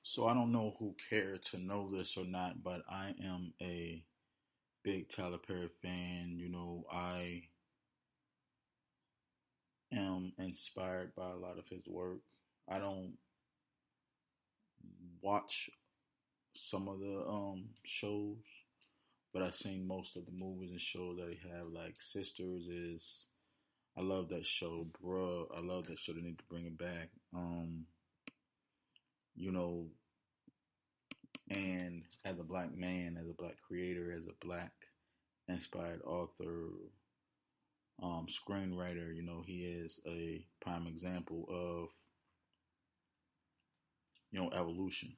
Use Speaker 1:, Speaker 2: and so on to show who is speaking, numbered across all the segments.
Speaker 1: So I don't know who cared to know this or not, but I am a big Tyler Perry fan. I am inspired by a lot of his work. I don't watch some of the shows, but I've seen most of the movies and shows that he have. Like Sisters is, I love that show, bruh. I love that show. They need to bring it back. You know, and as a black man, as a black creator, as a black inspired author, screenwriter, he is a prime example of, evolution.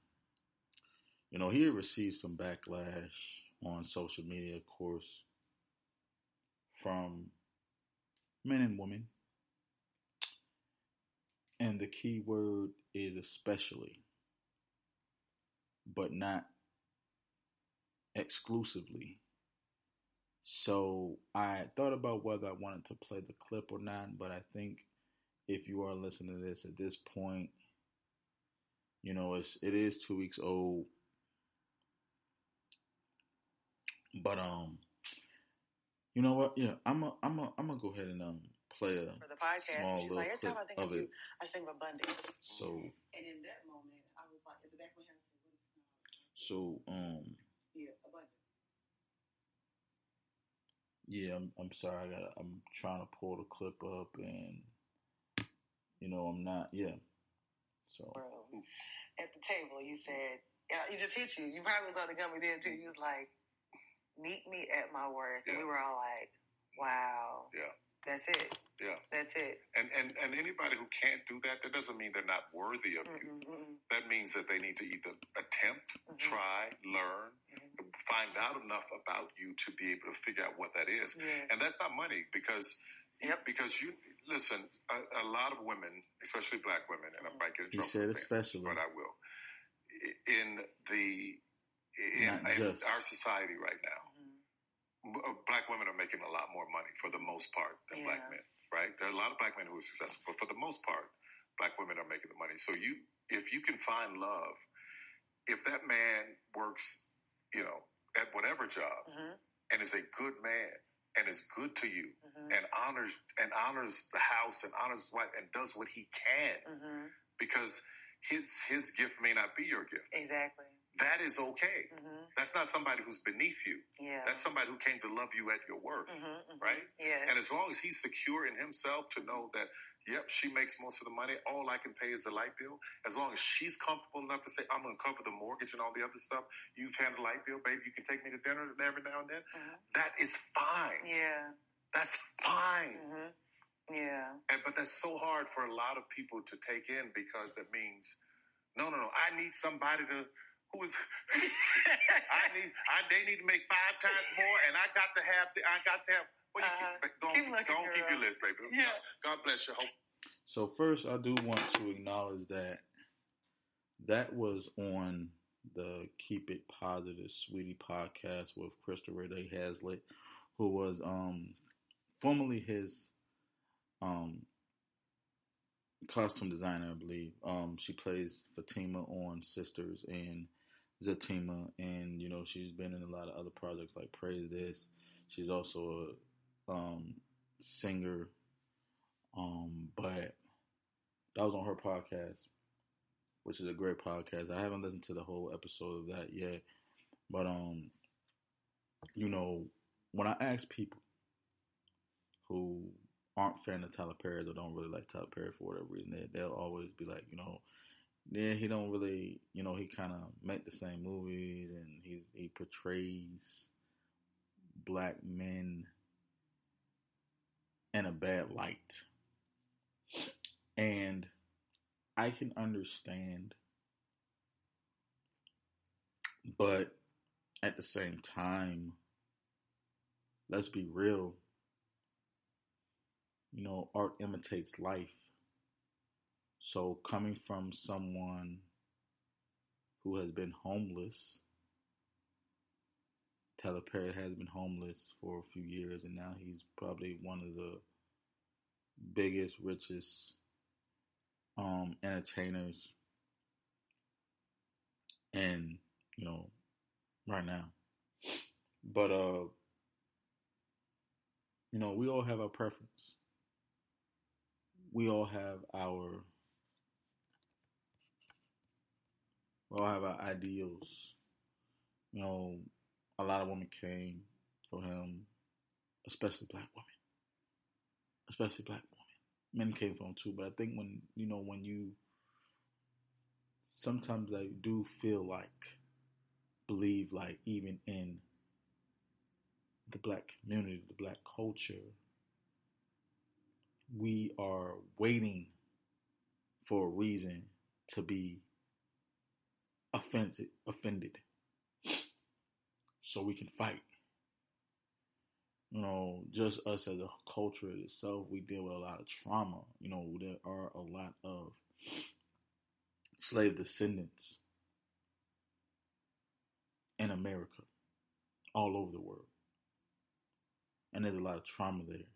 Speaker 1: He received some backlash on social media, of course, from men and women. And the key word is especially, but not exclusively. So I thought about whether I wanted to play the clip or not, but I think if you are listening to this at this point, it is 2 weeks old. But you know what? Yeah, I'm gonna go ahead and play a for the podcast. Small little like, clip of it. I think of abundance. So and in that moment, I was like, at the back of my head, I said, "What is not?" So yeah, abundance. Yeah, I'm sorry. I'm trying to pull the clip up, and I'm not. Yeah. So at the table, you said, "You just hit you." You probably was on the gummy then too. You was like, "Meet me at my worth," and we were all like, "Wow,
Speaker 2: yeah,
Speaker 1: that's it,
Speaker 2: yeah,
Speaker 1: that's it."
Speaker 2: And anybody who can't do that, that doesn't mean they're not worthy of you. Mm-hmm. That means that they need to either attempt, try, learn, find out enough about you to be able to figure out what that is.
Speaker 1: Yes.
Speaker 2: And that's not money because. Yep. Because you listen, a lot of women, especially black women, and I might get in trouble for saying this, but I will. In our society right now, black women are making a lot more money for the most part than black men. Right? There are a lot of black men who are successful, but for the most part, black women are making the money. So if you can find love, if that man works, at whatever job, and is a good man, and is good to you, and honors the house, and honors his wife, and does what he can, because his gift may not be your gift.
Speaker 1: Exactly.
Speaker 2: That is okay. That's not somebody who's beneath you.
Speaker 1: Yeah.
Speaker 2: That's somebody who came to love you at your worth, right?
Speaker 1: Yes.
Speaker 2: And as long as he's secure in himself to know that, yep, she makes most of the money, all I can pay is the light bill. As long as she's comfortable enough to say, I'm going to cover the mortgage and all the other stuff, you've had the light bill, baby, you can take me to dinner every now and then. That is fine.
Speaker 1: Yeah.
Speaker 2: That's fine.
Speaker 1: Yeah.
Speaker 2: But that's so hard for a lot of people to take in because that means, no, I need somebody to... they need to make 5 times more, and I got to have. Well, don't keep your list, baby.
Speaker 1: Yeah.
Speaker 2: God bless you.
Speaker 1: So first, I do want to acknowledge that was on the Keep It Positive Sweetie podcast with Crystal Renee Hazlitt, who was formerly his costume designer, I believe. She plays Fatima on Sisters and Zatima, and she's been in a lot of other projects like Praise This. She's also a singer, but that was on her podcast, which is a great podcast. I haven't listened to the whole episode of that yet, but when I ask people who aren't fan of Tyler Perry or don't really like Tyler Perry for whatever reason, they'll always be like, yeah, he don't really, he kind of make the same movies, and he portrays black men in a bad light. And I can understand, but at the same time, let's be real, art imitates life. So coming from someone who has been homeless, Tyler Perry has been homeless for a few years, and now he's probably one of the biggest, richest entertainers and, right now. But, we all have our preference. We all have our ideals. A lot of women came for him, especially black women. Men came for him too, but I think when you sometimes I do believe even in the black community, the black culture, we are waiting for a reason to be offended, so we can fight. Just us as a culture itself, we deal with a lot of trauma. There are a lot of slave descendants in America, all over the world. And there's a lot of trauma there.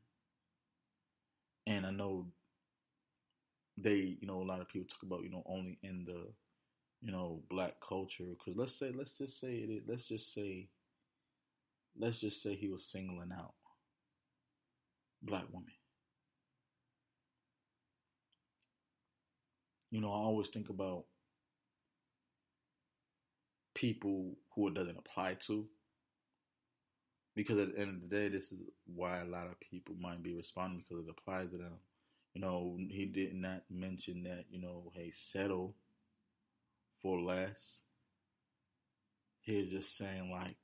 Speaker 1: And I know a lot of people talk about, only in the, black culture. Because let's just say he was singling out black women. I always think about people who it doesn't apply to. Because at the end of the day, this is why a lot of people might be responding, because it applies to them. He did not mention that, hey, settle for less. He's just saying,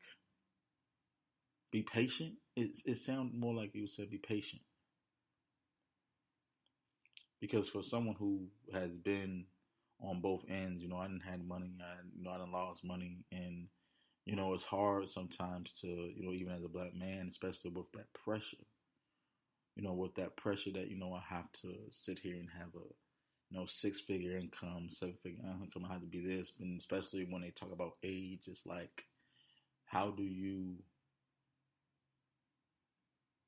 Speaker 1: be patient. It sounds more like he said, be patient. Because for someone who has been on both ends, I done had money, I done lost money, and it's hard sometimes to, even as a black man, especially with that pressure, with that pressure that, I have to sit here and have a, 6-figure income, 7-figure income, I have to be this. And especially when they talk about age, it's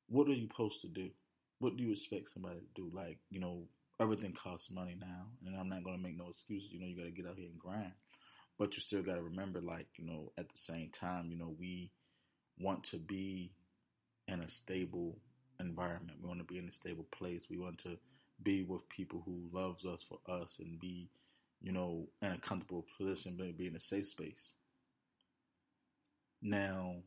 Speaker 1: what are you supposed to do? What do you expect somebody to do? Everything costs money now, and I'm not going to make no excuses. You got to get out here and grind. But you still got to remember, at the same time, we want to be in a stable environment. We want to be in a stable place. We want to be with people who loves us for us and be, in a comfortable position, but be in a safe space. Now,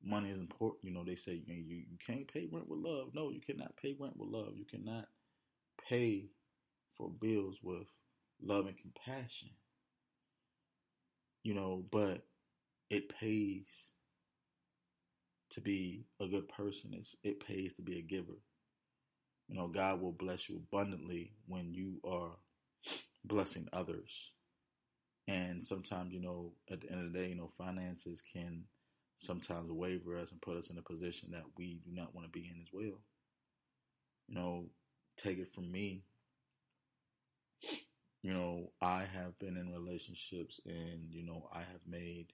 Speaker 1: money is important. They say you can't pay rent with love. No, you cannot pay rent with love. You cannot pay for bills with love and compassion. But it pays to be a good person. It pays to be a giver. God will bless you abundantly when you are blessing others. And sometimes, at the end of the day, finances can sometimes waver us and put us in a position that we do not want to be in as well. Take it from me. I have been in relationships and, I have made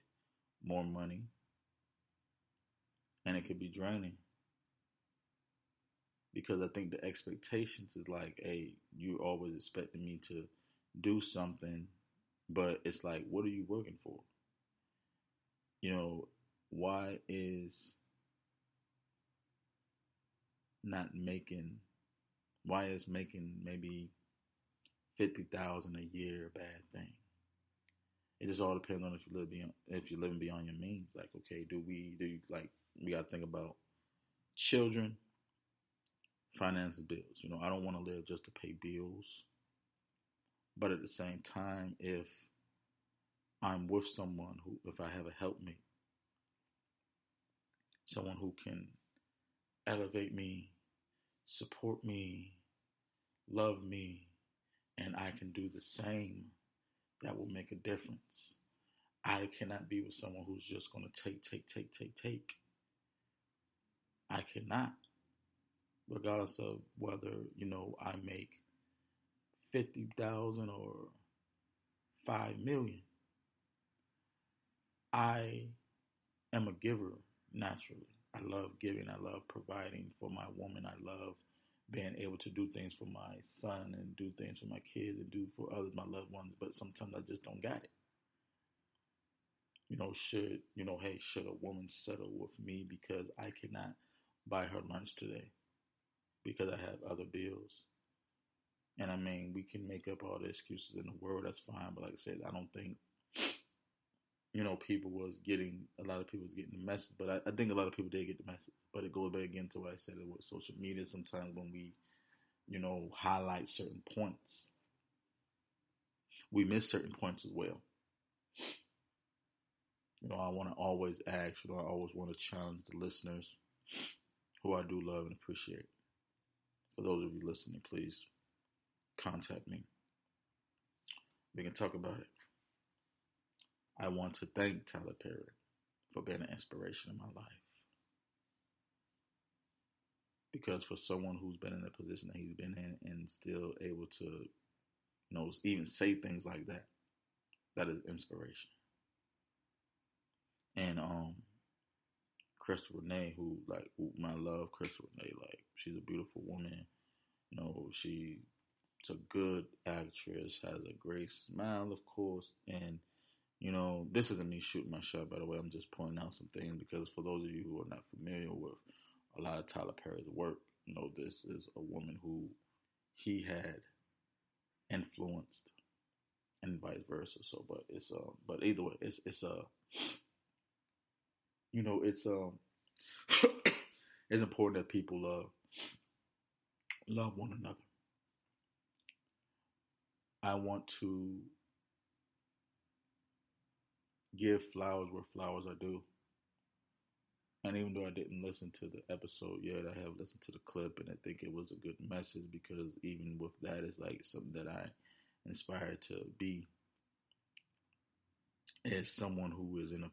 Speaker 1: more money, and it could be draining because I think the expectations is hey, you always expecting me to do something, but it's what are you working for? Why is making maybe 50,000 a year a bad thing? It just all depends on if you're living beyond your means. Okay, we got to think about children, finances, bills. I don't want to live just to pay bills, but at the same time, if I'm with someone if I have a helpmate, someone who can elevate me, support me, love me, and I can do the same, that will make a difference. I cannot be with someone who's just going to take. I cannot. Regardless of whether, I make 50,000 or 5 million. I am a giver naturally. I love giving. I love providing for my woman. I love being able to do things for my son and do things for my kids and do for others, my loved ones. But sometimes I just don't got it. should a woman settle with me because I cannot buy her lunch today because I have other bills? And I mean, we can make up all the excuses in the world. That's fine. But like I said, I don't think, a lot of people was getting the message. But I think a lot of people did get the message. But it goes back again to what I said with social media. Sometimes when we, highlight certain points, we miss certain points as well. I want to always ask, I always want to challenge the listeners who I do love and appreciate. For those of you listening, please contact me. We can talk about it. I want to thank Tyler Perry for being an inspiration in my life. Because for someone who's been in the position that he's been in and still able to, even say things like that, that is inspiration. And Crystal Renee, who I love Crystal Renee, she's a beautiful woman. She's a good actress, has a great smile, of course. And, this isn't me shooting my shot, by the way. I'm just pointing out some things because for those of you who are not familiar with a lot of Tyler Perry's work, this is a woman who he had influenced and vice versa. So, but either way, it's it's important that people love one another. I want to give flowers where flowers are due. And even though I didn't listen to the episode yet, I have listened to the clip, and I think it was a good message because even with that, it's something that I inspired to be as someone who is in a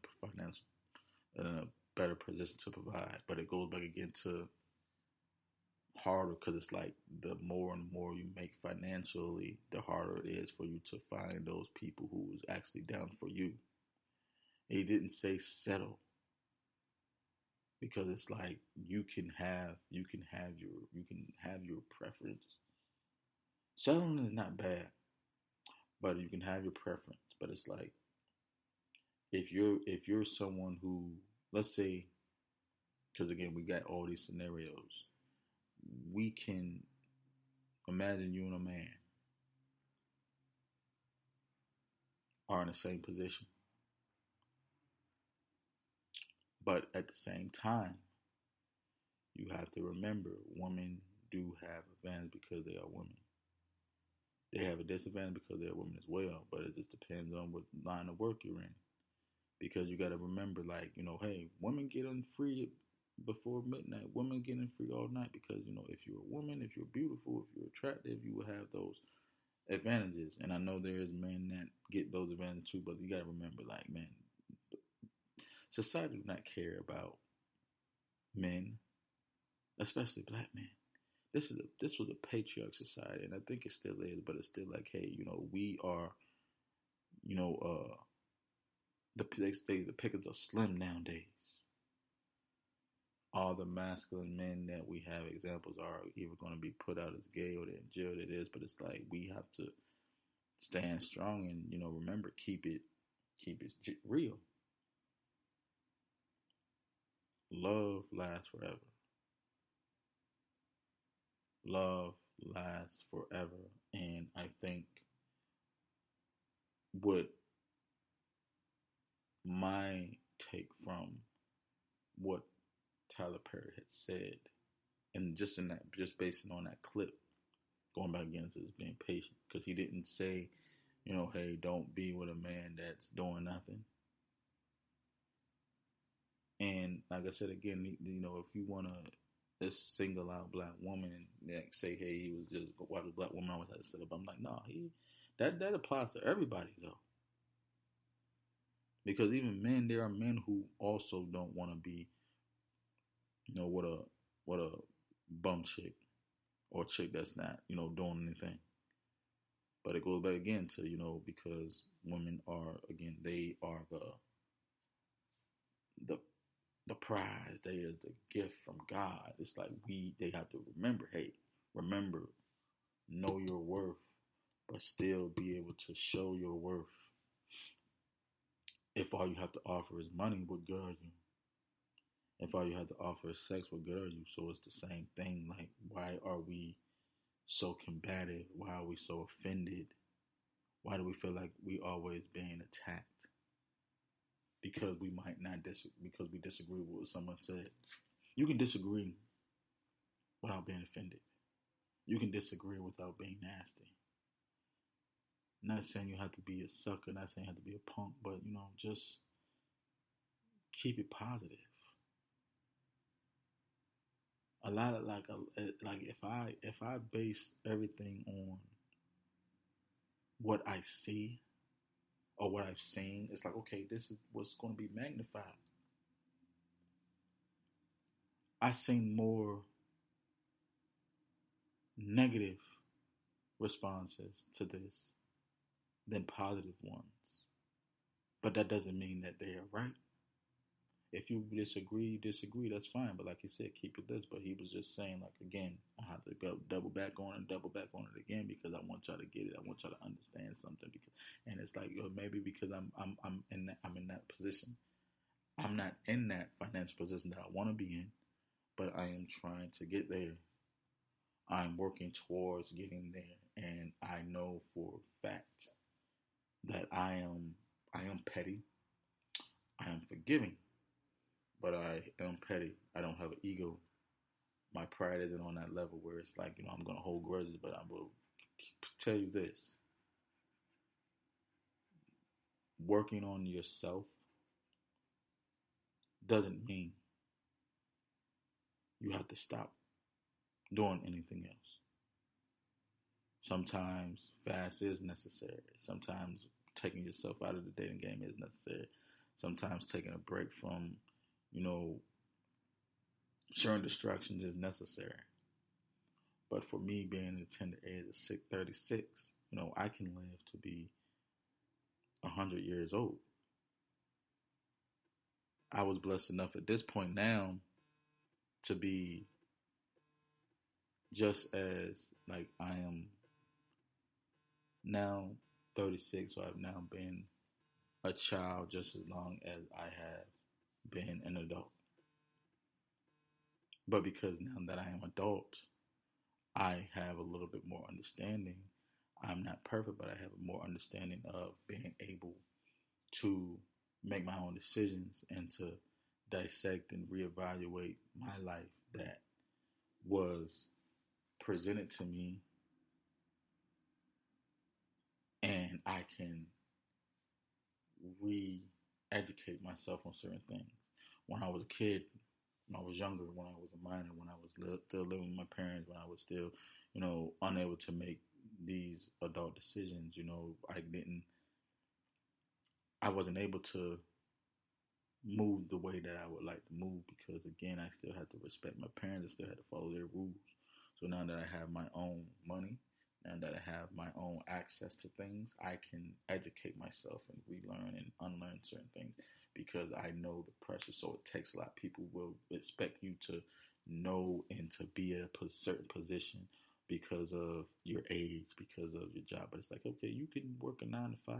Speaker 1: better position to provide. But it goes back again to harder because it's the more and more you make financially, the harder it is for you to find those people who is actually down for you. He didn't say settle. Because it's you can have your preference. Settling is not bad, but you can have your preference. But it's if you're someone who, let's say, because again we got all these scenarios, we can imagine you and a man are in the same position. But at the same time, you have to remember women do have advantage because they are women. They have a disadvantage because they're women as well, but it just depends on what line of work you're in. Because you got to remember, hey, women get in free before midnight. Women get in free all night because, if you're a woman, if you're beautiful, if you're attractive, you will have those advantages. And I know there's men that get those advantages too, but you got to remember, man, society do not care about men, especially black men. This was a patriarch society, and I think it still is, but it's still hey, we are, the pickings are slim nowadays. All the masculine men that we have examples are either going to be put out as gay or they're in jail. It is, but it's we have to stand strong and remember keep it real. Love lasts forever. Love lasts forever, and I think what my take from what Tyler Perry had said, and just basing on that clip, going back again to being patient, because he didn't say, hey, don't be with a man that's doing nothing. And like I said again, if you want to just single out black woman and say, hey, he was just why the black woman always had to sit up. I'm like, no, that applies to everybody though. Because even men, there are men who also don't want to be, what a bum chick or a chick that's not, doing anything. But it goes back again to, because women are, again, they are the prize. They is the gift from God. It's they have to remember, know your worth, but still be able to show your worth. If all you have to offer is money, what good are you? If all you have to offer is sex, what good are you? So it's the same thing. Like, why are we so combative? Why are we so offended? Why do we feel like we always being attacked? Because we might not because we disagree with what someone said. You can disagree without being offended. You can disagree without being nasty. Not saying you have to be a sucker, not saying you have to be a punk, but just keep it positive. A lot of like if I base everything on what I see or what I've seen, it's like, okay, this is what's going to be magnified. I seen more negative responses to this than positive ones. But that doesn't mean that they are right. If you disagree, that's fine. But like he said, keep it this. But he was just saying, like, again, I have to go double back on it again because I want y'all to get it. I want y'all to understand something. And it's like, maybe because I'm in that position. I'm not in that financial position that I want to be in, but I am trying to get there. I'm working towards getting there, and I know for a fact that I am petty. I am forgiving, but I am petty. I don't have an ego. My pride isn't on that level where it's like, I'm going to hold grudges, but I will tell you this. Working on yourself doesn't mean you have to stop doing anything else. Sometimes fast is necessary. Sometimes taking yourself out of the dating game is necessary. Sometimes taking a break from, certain distractions is necessary. But for me, being in the tender age of 36, I can live to be 100 years old. I was blessed enough at this point now to be just as, like, I am now 36, so I've now been a child just as long as I have been an adult. But because now that I am adult, I have a little bit more understanding. I'm not perfect, but I have more understanding of being able to make my own decisions and to dissect and reevaluate my life that was presented to me, and I can re-educate myself on certain things. When I was a kid, when I was younger, when I was a minor, when I was still living with my parents, when I was still, unable to make these adult decisions, I wasn't able to move the way that I would like to move because, again, I still had to respect my parents. I still had to follow their rules. So now that I have my own money, now that I have my own access to things, I can educate myself and relearn and unlearn certain things because I know the pressure. So it takes a lot. People will expect you to know and to be at a certain position because of your age, because of your job. But it's like, okay, you can work a 9 to 5.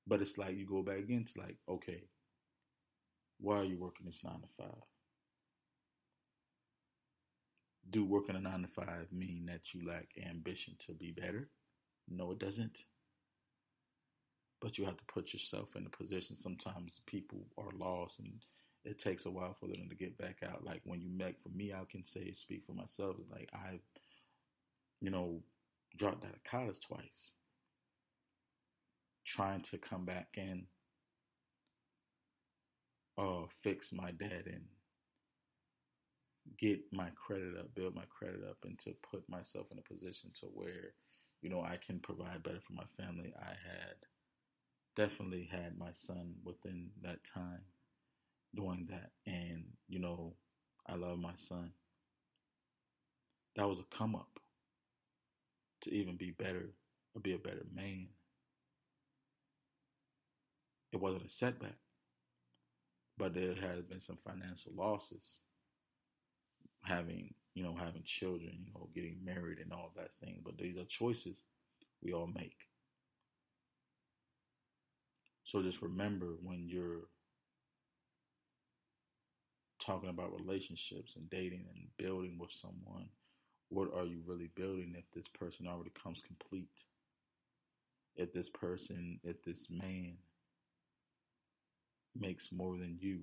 Speaker 1: But it's like you go back again to like, okay, why are you working this 9 to 5? Do working a 9 to 5 mean that you lack ambition to be better? No, it doesn't. But you have to put yourself in a position. Sometimes people are lost and it takes a while for them to get back out. Like when you met, for me, I can speak for myself. Like I've, dropped out of college twice. Trying to come back and fix my debt and get my credit up, build my credit up, and to put myself in a position to where, I can provide better for my family. I had definitely had my son within that time doing that. And, I love my son. That was a come up to even be better or be a better man. It wasn't a setback, but there has been some financial losses. Having children, getting married and all that thing. But these are choices we all make. So just remember when you're talking about relationships and dating and building with someone, what are you really building if this person already comes complete? If this man makes more than you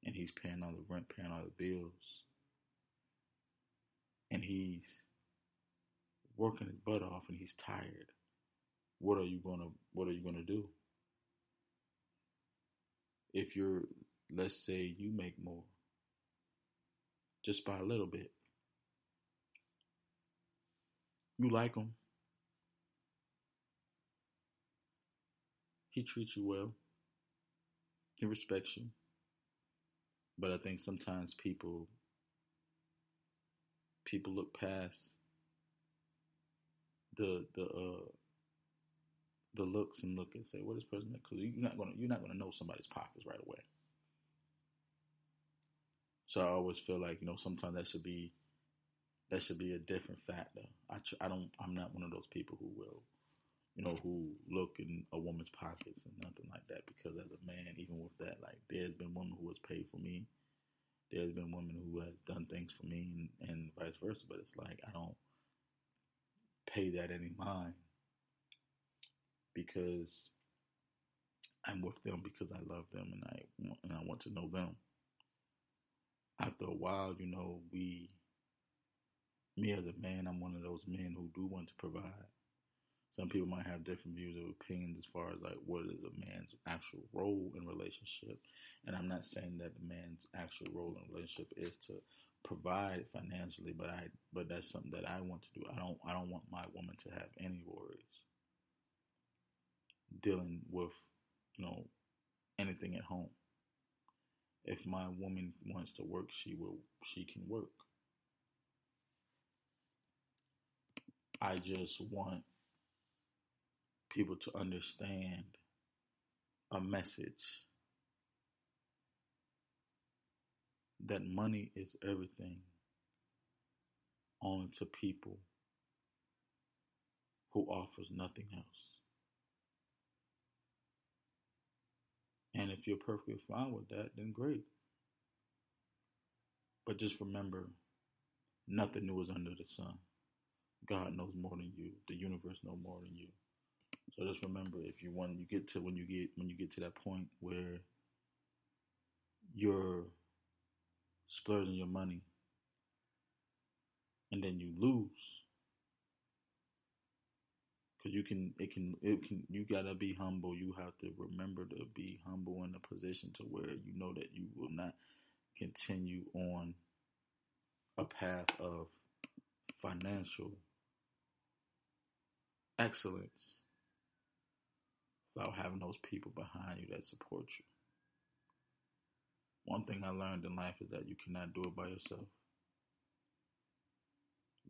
Speaker 1: and he's paying all the rent, paying all the bills, and he's working his butt off and he's tired, what are you gonna do? If let's say you make more, just by a little bit, you like him, he treats you well, he respects you, but I think sometimes people look past the looks and look and say, "What is person?" Because you're not gonna know somebody's pockets right away. So I always feel like sometimes that should be a different factor. I'm not one of those people who will who look in a woman's pockets and nothing like that. Because as a man, even with that, like there's been women who has paid for me. There's been women who has done things for me and vice versa. But it's like I don't pay that any mind because I'm with them because I love them and I want to know them. After a while, me as a man, I'm one of those men who do want to provide. Some people might have different views or opinions as far as like what is a man's actual role in relationship. And I'm not saying that the man's actual role in relationship is to provide financially, but that's something that I want to do. I don't want my woman to have any worries dealing with, anything at home. If my woman wants to work, she can work. I just want people to understand a message that money is everything only to people who offers nothing else. And if you're perfectly fine with that, then great. But just remember, nothing new is under the sun. God knows more than you. The universe knows more than you. So just remember, when you get to that point where you're splurging your money and then you lose, because you gotta be humble. You have to remember to be humble in a position to where you know that you will not continue on a path of financial excellence without having those people behind you that support you. One thing I learned in life is that you cannot do it by yourself.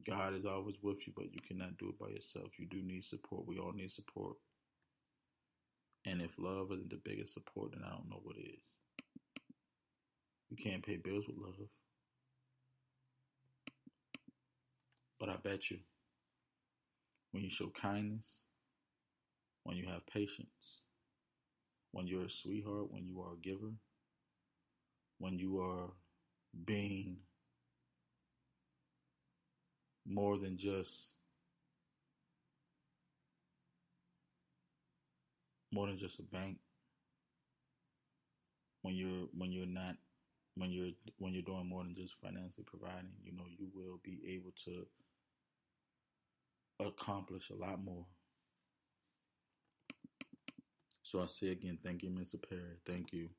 Speaker 1: God is always with you, but you cannot do it by yourself. You do need support. We all need support. And if love isn't the biggest support, then I don't know what is. You can't pay bills with love. But I bet you, when you show kindness, when you have patience, when you're a sweetheart, when you are a giver, when you are being more than just a bank, when you're doing more than just financially providing, you will be able to accomplish a lot more. So I say again, thank you, Mr. Perry. Thank you,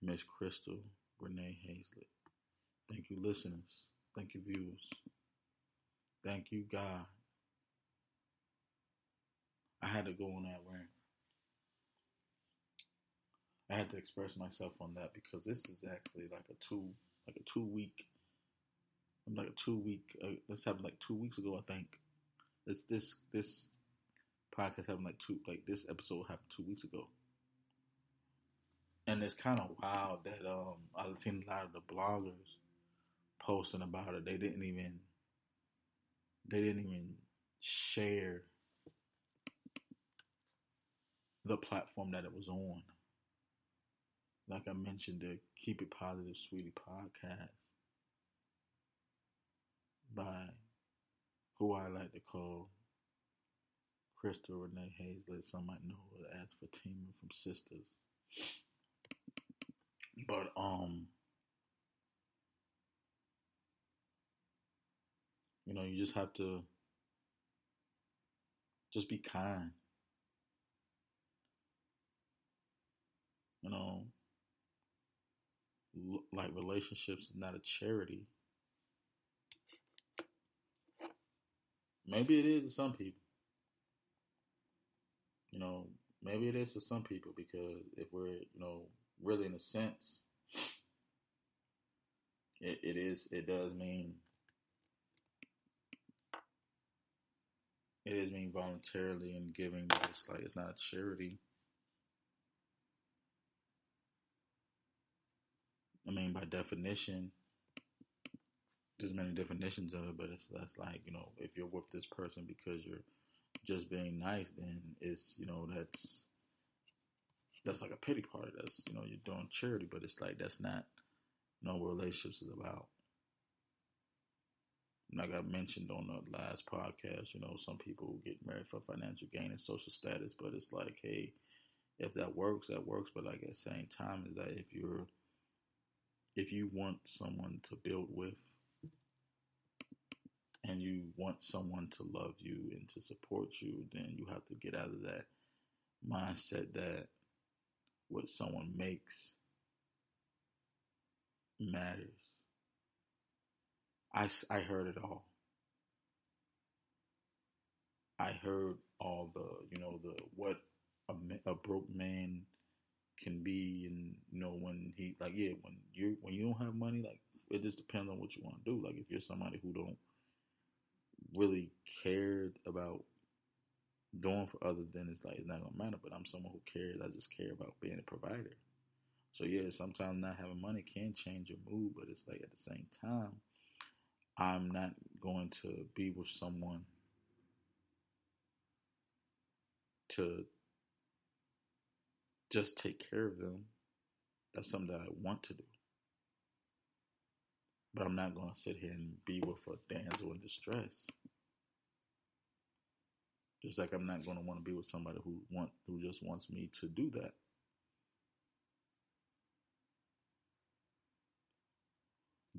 Speaker 1: Miss Crystal Renee Hazlett. Thank you, listeners. Thank you, viewers. Thank you, God. I had to go on that rant. I had to express myself on that because this is actually like a two week. This happened like 2 weeks ago, I think. This podcast happened this episode happened 2 weeks ago. And it's kind of wild that I've seen a lot of the bloggers posting about it. They didn't even share the platform that it was on. Like I mentioned, the Keep It Positive Sweetie podcast by who I like to call Crystal Renee Hazlett. Some might know her as Fatima from Sisters. But you know, you just have to just be kind. You know, like relationships is not a charity. Maybe it is to some people. You know, maybe it is to some people because if we're, you know, really in a sense, it does mean voluntarily and giving, but it's like it's not a charity. I mean, by definition, there's many definitions of it, but that's like, you know, if you're with this person because you're just being nice, then it's, you know, that's like a pity party. That's, you know, you're doing charity, but it's like that's not, you know, what relationships is about. Like I mentioned on the last podcast, you know, some people get married for financial gain and social status, but it's like, hey, if that works, that works. But like at the same time, is that if you want someone to build with, and you want someone to love you and to support you, then you have to get out of that mindset that what someone makes matters. I heard it all. I heard all the, you know, the what a broke man can be, and you know when he like when you don't have money, like it just depends on what you want to do. Like if you're somebody who don't really care about doing for others, then it's like it's not gonna matter. But I'm someone who cares. I just care about being a provider. So yeah, sometimes not having money can change your mood, but it's like at the same time, I'm not going to be with someone to just take care of them. That's something that I want to do. But I'm not going to sit here and be with a damsel in distress. Just like I'm not going to want to be with somebody who just wants me to do that.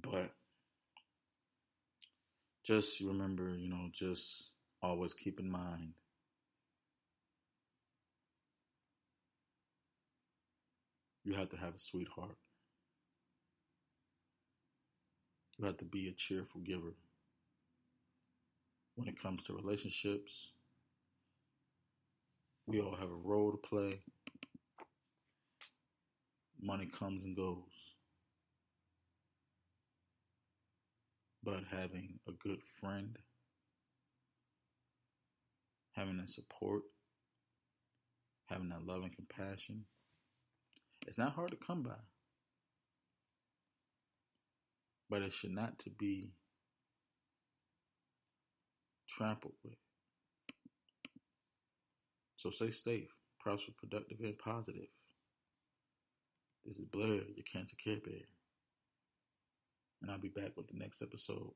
Speaker 1: But just remember, you know, just always keep in mind you have to have a sweetheart. You have to be a cheerful giver. When it comes to relationships, we all have a role to play. Money comes and goes. But having a good friend, having that support, having that love and compassion, it's not hard to come by. But it should not to be trampled with. So stay safe, prosper, productive, and positive. This is Blair, your Cancer Care Bear. And I'll be back with the next episode.